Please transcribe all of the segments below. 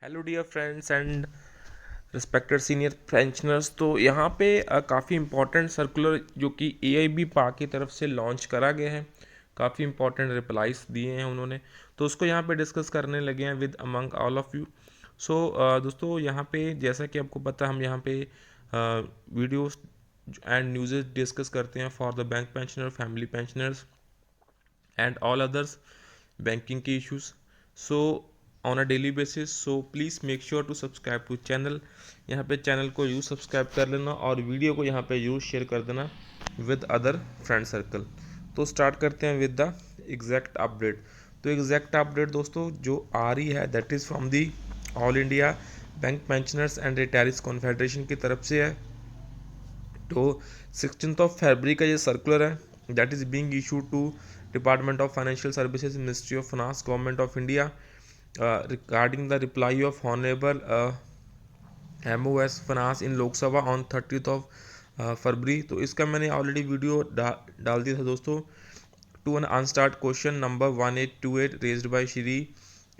Hello dear friends and respected senior pensioners. तो यहाँ पे काफ़ी इम्पोर्टेंट सर्कुलर जो कि AIB पाक की तरफ से लॉन्च करा गया है, काफ़ी इम्पोर्टेंट रिप्लाईस दिए हैं उन्होंने, तो उसको यहाँ पे डिस्कस करने लगे हैं with among all of you. So दोस्तों, यहाँ पे जैसा कि आपको पता है, हम यहाँ पे वीडियोस एंड न्यूज़ डिस्कस करते हैं for the bank pensioner, family pensioners and all others banking key issues, so on a daily basis. So please make sure to subscribe to channel. यहाँ पे चैनल को यूँ सब्सक्राइब कर लेना और video को यहाँ पे यूँ शेयर कर देना विद अदर फ्रेंड सर्कल। तो स्टार्ट करते हैं विद द एग्जैक्ट अपडेट। तो एग्जैक्ट अपडेट दोस्तों जो आ रही है that is from the all India bank pensioners and retirees confederation की तरफ से है। तो 16 फरवरी का ये सर्कुलर है that is being issued to department of financial services, ministry of finance, government of India regarding the reply of honourable MOS finance in Lok Sabha on 30 February. तो इसका मैंने ऑलरेडी वीडियो डाल दिया था दोस्तों। To an unstarred question number 1828 raised by Shri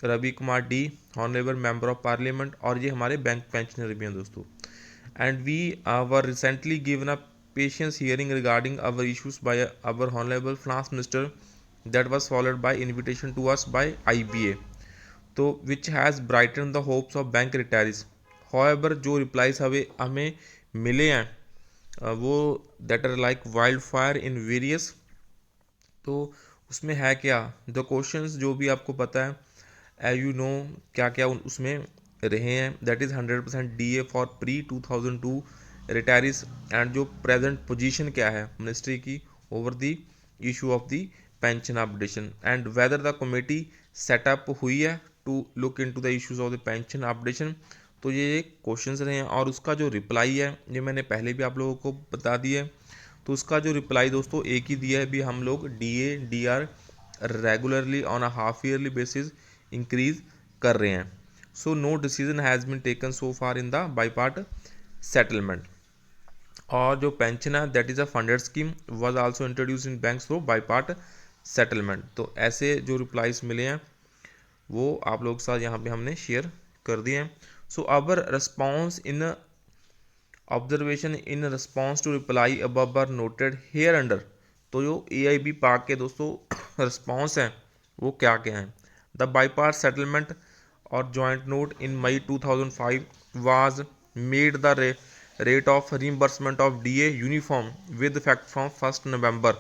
Ravi Kumar D, honourable member of parliament, और ये हमारे बैंक पेंशनर भी हैं दोस्तों। And we were recently given a patience hearing regarding our issues by our Honorable Finance Minister that was followed by invitation to us by IBA, तो which has brightened the hopes of bank retirees. However, जो replies हमें मिले हैं वो that are like wildfire in various, तो उसमें है क्या, द क्वेश्चंस जो भी आपको पता है यू नो क्या क्या उसमें रहे हैं, that is 100% DA for pre 2002 retirees, and जो प्रेजेंट पोजीशन क्या है मिनिस्ट्री की over the issue of the pension updation, and whether the committee set up हुई है to look into the issues of the pension updation. तो ये questions रहे हैं और उसका जो रिप्लाई है ये मैंने पहले भी आप लोगों को बता दिया है। तो उसका जो रिप्लाई दोस्तों एक ही दिया है, भी हम लोग DA DR regularly on a half yearly basis increase कर रहे हैं। So no decision has been taken so far in the bipartite settlement. और जो पेंशन है that is a funded scheme was also introduce in banks through bipartite settlement. तो ऐसे जो replies मिले हैं वो आप लोग के साथ यहाँ पे हमने शेयर कर दिए हैं। So our response in observation in response to reply above are noted hereunder. तो जो AIB पाक के दोस्तों रिस्पॉन्स हैं वो क्या क्या हैं, द बाईपास सेटलमेंट और joint note in May 2005 was made the rate of reimbursement of DA uniform with effect from 1 November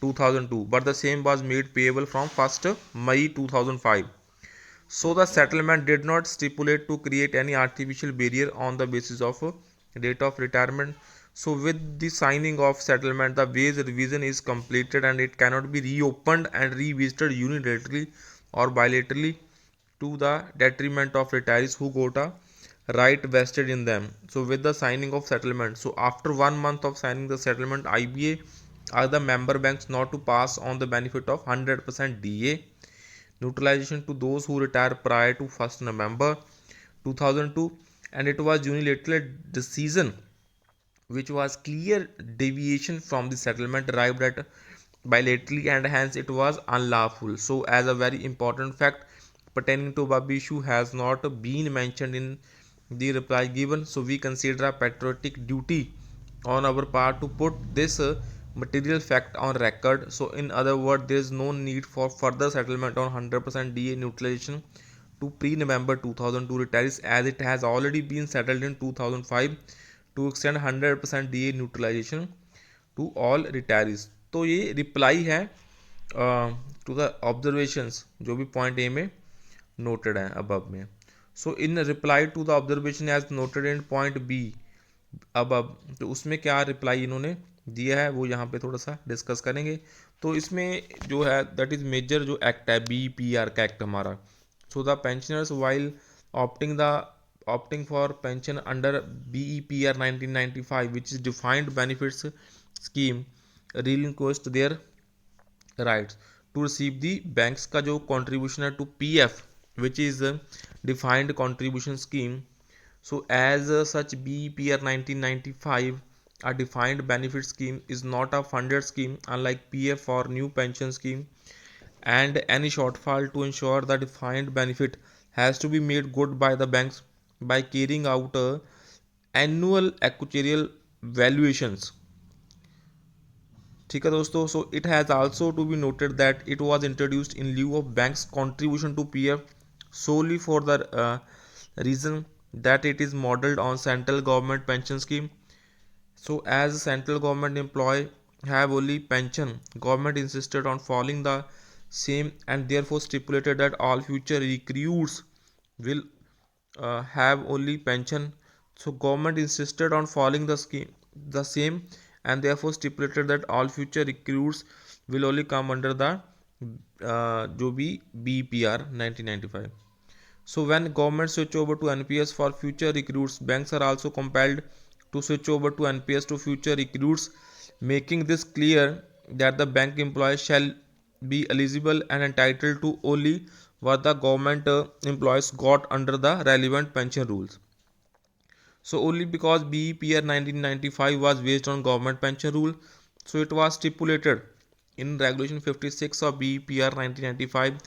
2002, but the same was made payable from 1 May 2005. So the settlement did not stipulate to create any artificial barrier on the basis of date of retirement. So with the signing of settlement, the wage revision is completed and it cannot be reopened and revisited unilaterally or bilaterally to the detriment of retirees who got a right vested in them. So with the signing of settlement, so after 1 month of signing the settlement, IBA are the member banks not to pass on the benefit of 100% DA neutralization to those who retire prior to 1st November 2002, and it was unilateral decision which was clear deviation from the settlement arrived at bilaterally, and hence it was unlawful. So as a very important fact pertaining to above issue has not been mentioned in the reply given, so we consider a patriotic duty on our part to put this material fact on record. So in other words, there is no need for further settlement on 100% DA neutralization to pre-November 2002 retirees, as it has already been settled in 2005 to extend 100% DA neutralization to all retirees. तो ये reply है to the observations जो भी point A में noted है above में। So in reply to the observation as noted in point B अब तो उसमें क्या रिप्लाई इन्होंने दिया है वो यहाँ पे थोड़ा सा डिस्कस करेंगे। तो इसमें जो है दैट इज़ मेजर जो एक्ट है BPR का एक्ट हमारा। So the pensioners while opting for pension under BEPR 1995 which is defined benefits scheme relinquished their rights to receive the banks का जो कॉन्ट्रीब्यूशन है to PF which is defined contribution scheme. So as such BEPR 1995 a defined benefit scheme is not a funded scheme unlike PF or new pension scheme, and any shortfall to ensure the defined benefit has to be made good by the banks by carrying out annual actuarial valuations. ठीक है दोस्तों, so it has also to be noted that it was introduced in lieu of banks contribution to PF solely for the reason that it is modeled on central government pension scheme. So as central government employee have only pension, government insisted on following the same and therefore stipulated that all future recruits will have only pension. So government insisted on following the scheme the same and therefore stipulated that all future recruits will only come under the जो भी BPR 1995. So when government switch over to NPS for future recruits, banks are also compelled to switch over to NPS to future recruits, making this clear that the bank employees shall be eligible and entitled to only what the government employees got under the relevant pension rules. So only because BEPR 1995 was based on government pension rule, so it was stipulated in Regulation 56 of BEPR 1995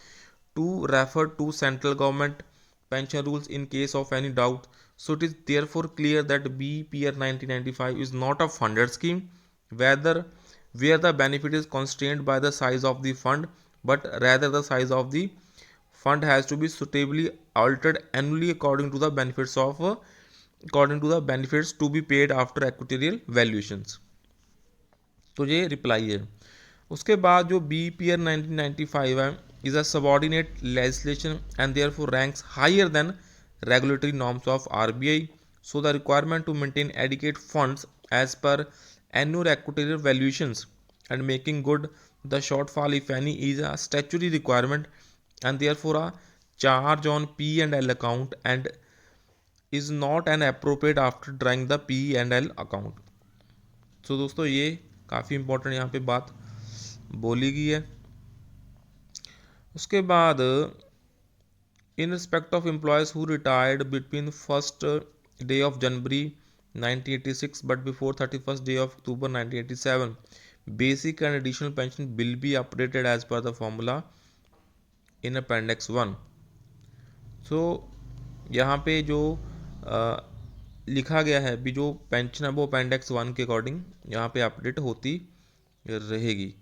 to refer to central government pension rules in case of any doubt. So it is therefore clear that BEPR 1995 is not a funded scheme, whether where the benefit is constrained by the size of the fund, but rather the size of the fund has to be suitably altered annually according to the benefits to be paid after actuarial valuations. तो ये reply है. उसके बाद जो BPR 1995 है is a subordinate legislation and therefore ranks higher than regulatory norms of RBI. So the requirement to maintain adequate funds as per annual actuarial valuations and making good the shortfall if any is a statutory requirement and therefore a charge on P&L account and is not an appropriate after drawing the P&L account. तो दोस्तों ये काफ़ी important यहाँ पे बात बोली गई है. उसके बाद in respect of employees who retired between first day of January 1986 but before 31st day of October 1987, basic and additional pension will be updated as per the formula in Appendix 1. So यहाँ पे जो लिखा गया है भी जो pension है वो अपेंडिक्स 1 के अकॉर्डिंग यहाँ पे अपडेट होती रहेगी.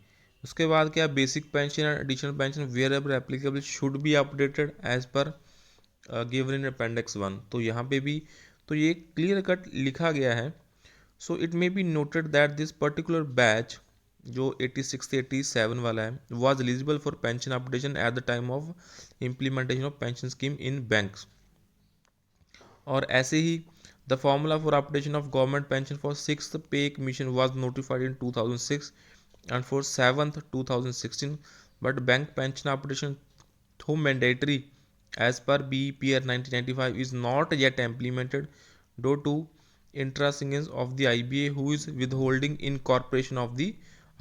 उसके बाद क्या basic pension and additional pension wherever applicable should be updated as per given in appendix 1. तो यहाँ पे भी तो ये क्लियर कट लिखा गया है. So it may be noted that this particular batch जो 86 से 87 वाला है was eligible for pension updation at the time of implementation of pension scheme in banks. और ऐसे ही the formula for updation of government pension for 6th pay commission was notified in 2006 and for 7th 2016, but bank pension updation though mandatory as per BPR 1995 is not yet implemented due to intransigence of the IBA who is withholding incorporation of the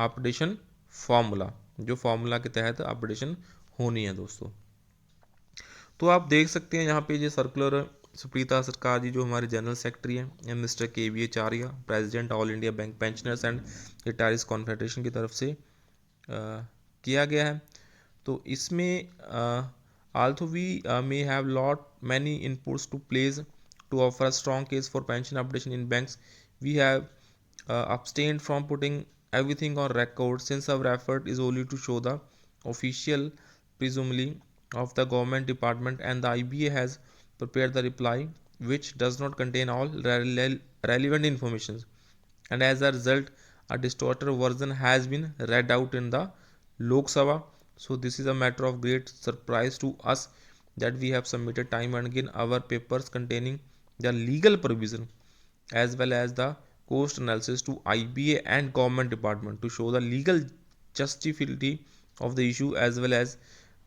updation formula. जो formula के तहत updation होनी है दोस्तों. तो आप देख सकते हैं यहाँ पे ये सर्कुलर सुप्रीता सरकार जी जो हमारे जनरल सेक्रेटरी हैं mister KVH Arya, president all India bank pensioners and retirees confederation की तरफ से किया गया है. तो इसमें also we may have lot many inputs to place to offer a strong case for pension updation in banks. We have abstained from putting everything on record since our effort is only to show the official presumably of the government department and the IBA has prepared the reply which does not contain all relevant information and as a result a distorted version has been read out in the Lok Sabha. So this is a matter of great surprise to us that we have submitted time and again our papers containing the legal provision as well as the cost analysis to IBA and government department to show the legal justifiability of the issue as well as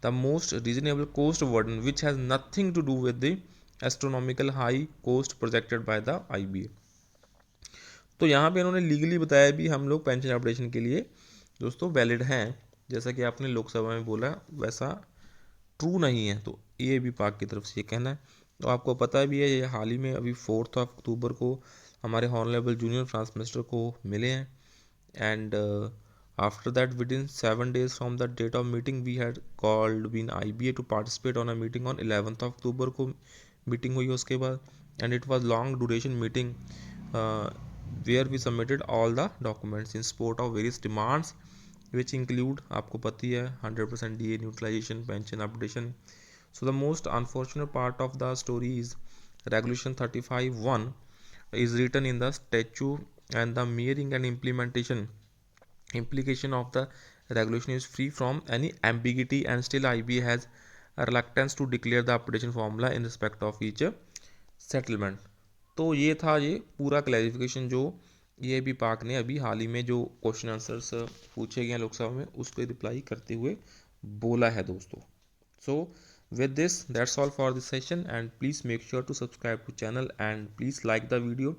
the most reasonable cost burden which has nothing to do with the astronomical high cost projected by the IBA. तो यहाँ पे इन्होंने legally बताया भी हम लोग pension updation के लिए दोस्तों वैलिड हैं जैसा कि आपने लोकसभा में बोला वैसा ट्रू नहीं है. तो ये भी पाक की तरफ से ये कहना है. तो आपको पता भी है ये हाल ही में अभी 4 अक्टूबर को हमारे हॉनरेबल जूनियर फाइनेंस मिनिस्टर को मिले हैं and After that, within 7 days from the date of meeting, we had called Win IBA to participate on a meeting on 11th अक्टूबर को मीटिंग हुई उसके बाद, and it was long duration meeting where we submitted all the documents in support of various demands which include, आपको पता ही है, 100% DA neutralization, pension updation. So the most unfortunate part of the story is Regulation 35(1) is written in the statute, and the mirroring and implication of the regulation is free from any ambiguity, and still IBA has a reluctance to declare the updation formula in respect of each settlement. तो ये था ये पूरा clarification जो ये भी पाक ने अभी हाल ही में जो क्वेश्चन आंसर्स पूछे गए हैं लोकसभा में उस पर रिप्लाई करते हुए बोला है दोस्तों. So with this, that's all for this session, and please make sure to subscribe to channel and please like the video